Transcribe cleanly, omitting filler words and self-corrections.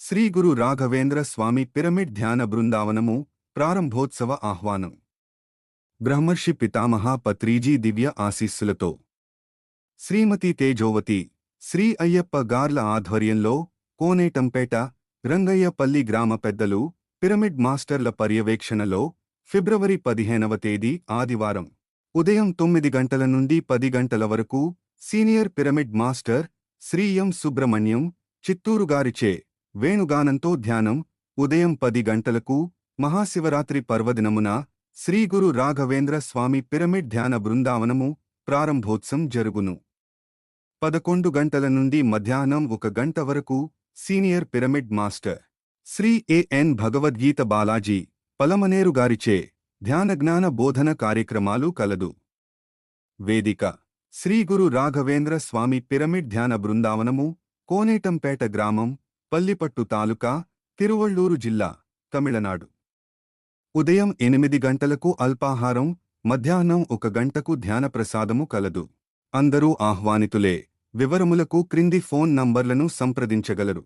Shri Guru Raghavendra Swami pyramid ధ్యాన బృందావనము ప్రారంభోత్సవ ఆహ్వానం. బ్రహ్మర్షి పితామహ పత్రిజీ దివ్య ఆశీస్సులతో శ్రీమతి తేజోవతి శ్రీ అయ్యప్ప గార్ల ఆధ్వర్యంలో కోనేటంపేట రంగయ్యపల్లి గ్రామ పెద్దలు పిరమిడ్ మాస్టర్ల పర్యవేక్షణలో ఫిబ్రవరి 15వ తేదీ ఆదివారం ఉదయం 9 గంటల నుండి 10 గంటల వరకు సీనియర్ పిరమిడ్ మాస్టర్ శ్రీ ఎం సుబ్రహ్మణ్యం చిత్తూరు గారిచే వేణుగానంతో ధ్యానం. ఉదయం 10 గంటలకు మహాశివరాత్రి పర్వదినమున శ్రీ గురు రాఘవేంద్ర స్వామి పిరమిడ్ ధ్యాన బృందావనము ప్రారంభోత్సవం జరుగును. 11 గంటల నుండి మధ్యాహ్నం 1 గంట వరకు సీనియర్ పిరమిడ్ మాస్టర్ శ్రీ ఎన్ భగవద్గీత బాలాజీ పలమనేరు గారిచే ధ్యానజ్ఞాన బోధన కార్యక్రమాలు కలదు. వేదిక శ్రీ గురు రాఘవేంద్ర స్వామి పిరమిడ్ ధ్యాన బృందావనము, కోనేటంపేట గ్రామం, పల్లిపట్టు తాలూకా, తిరువళ్ళూరు జిల్లా, తమిళనాడు. ఉదయం 8 గంటలకు అల్పాహారం, మధ్యాహ్నం 1 గంటకు ధ్యాన ప్రసాదము కలదు. అందరూ ఆహ్వానితులే. వివరములకు క్రింది ఫోన్ నంబర్లను సంప్రదించగలరు.